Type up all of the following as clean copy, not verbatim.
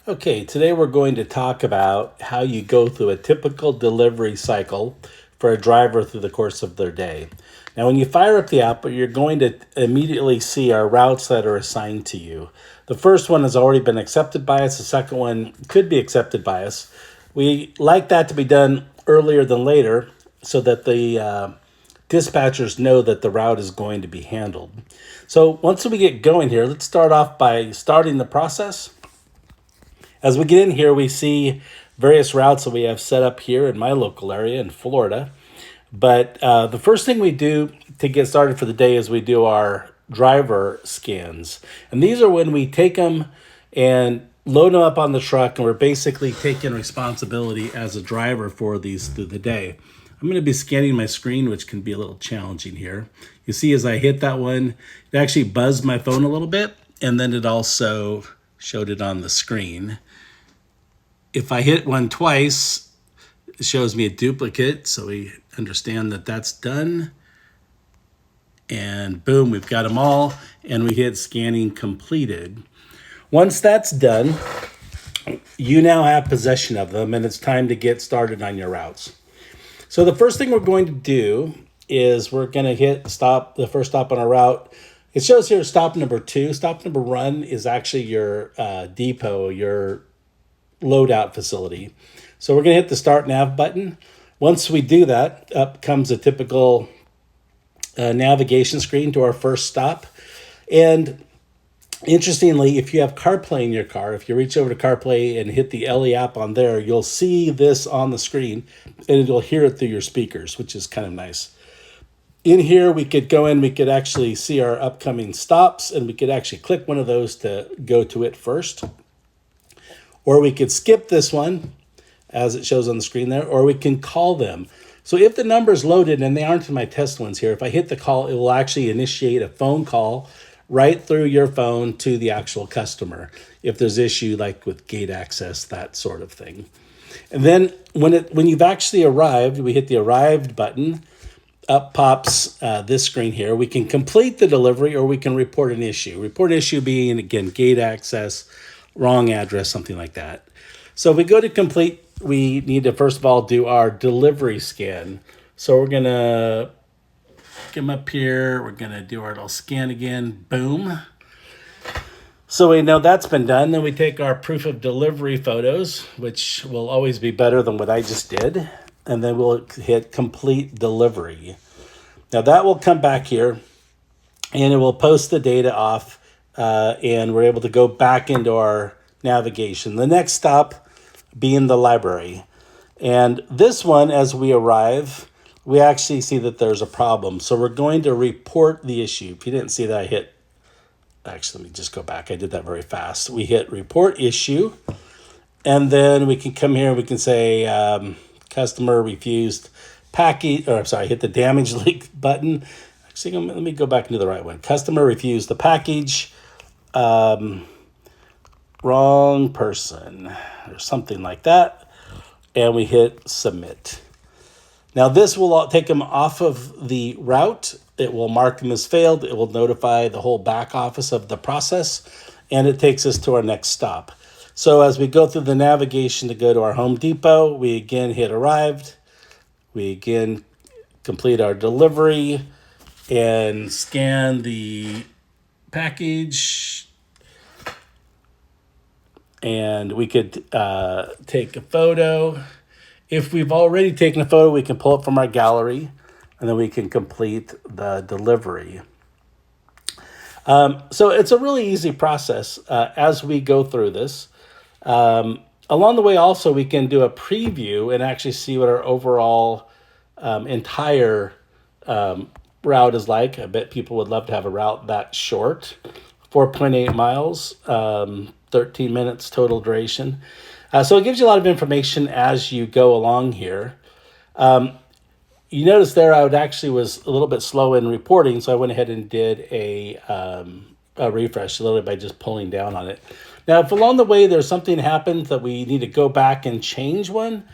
Okay, today we're going to talk about how you go through a typical delivery cycle for a driver through the course of their day. Now, when you fire up the app, you're going to immediately see our routes that are assigned to you. The first one has already been accepted by us, the second one could be accepted by us. We like that to be done earlier than later so that the dispatchers know that the route is going to be handled. So, once we get going here, let's start off by starting the process. As we get in here, we see various routes that we have set up here in my local area in Florida. But the first thing we do to get started for the day is we do our driver scans. And these are when we take them and load them up on the truck, and we're basically taking responsibility as a driver for these through the day. I'm going to be scanning my screen, which can be a little challenging here. You see, as I hit that one, it actually buzzed my phone a little bit, and then it also showed it on the screen. If I hit one twice, it shows me a duplicate, so we understand that that's done. And boom, we've got them all, and we hit scanning completed. Once that's done, you now have possession of them, and it's time to get started on your routes. So the first thing we're going to do is we're going to hit stop, the first stop on our route. It shows here stop number 2. Stop number 1 is actually your depot, your loadout facility. So we're going to hit the start nav button. Once we do that, up comes a typical navigation screen to our first stop. And interestingly, if you have CarPlay in your car, if you reach over to CarPlay and hit the LE app on there, you'll see this on the screen and you'll hear it through your speakers, which is kind of nice. In here, we could go in, we could actually see our upcoming stops, and we could actually click one of those to go to it first. Or we could skip this one, as it shows on the screen there, or we can call them. So if the number's loaded, and they aren't in my test ones here, if I hit the call, it will actually initiate a phone call right through your phone to the actual customer if there's issue like with gate access, that sort of thing. And then when you've actually arrived, we hit the arrived button, up pops this screen here. We can complete the delivery or we can report an issue. Report issue being, again, gate access, wrong address, something like that. So if we go to complete, we need to first of all do our delivery scan. So we're going to come up here. We're going to do our little scan again. Boom. So we know that's been done. Then we take our proof of delivery photos, which will always be better than what I just did. And then we'll hit complete delivery. Now that will come back here and it will post the data off and we're able to go back into our navigation. The next stop being the library. And this one, as we arrive, we actually see that there's a problem. So we're going to report the issue. If you didn't see that, I hit, actually, let me just go back. I did that very fast. We hit report issue. And then we can come here and we can say customer refused package, or I'm sorry, hit the damage link button. Actually, let me go back into the right one. Customer refused the package. Wrong person or something like that, and we hit submit. Now this will take them off of the route. It will mark them as failed. It will notify the whole back office of the process, and it takes us to our next stop. So as we go through the navigation to go to our Home Depot, we again hit arrived. We again complete our delivery and scan the package. And we could take a photo. If we've already taken a photo, we can pull it from our gallery, and then we can complete the delivery. So it's a really easy process as we go through this. Along the way, also, we can do a preview and actually see what our overall entire route is like. I bet people would love to have a route that short. 4.8 miles, 13 minutes total duration. So it gives you a lot of information as you go along here. You notice there I was a little bit slow in reporting, so I went ahead and did a refresh literally by just pulling down on it. Now, if along the way there's something happens that we need to go back and change one,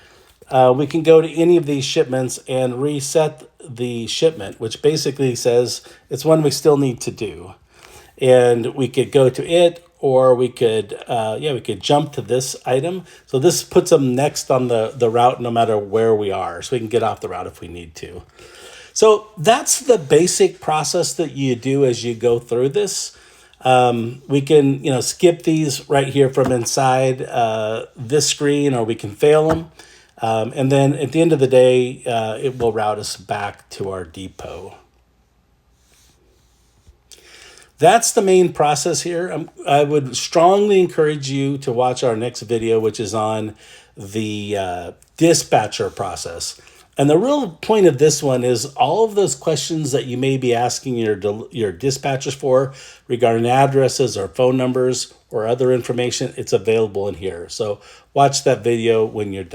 we can go to any of these shipments and reset the shipment, which basically says it's one we still need to do. And we could go to it, or we could, we could jump to this item. So this puts them next on the route no matter where we are. So we can get off the route if we need to. So that's the basic process that you do as you go through this. We can, skip these right here from inside this screen, or we can fail them. And then at the end of the day, it will route us back to our depot. That's the main process here. I would strongly encourage you to watch our next video, which is on the dispatcher process. And the real point of this one is all of those questions that you may be asking your dispatchers for regarding addresses or phone numbers or other information, it's available in here. So watch that video when you're done.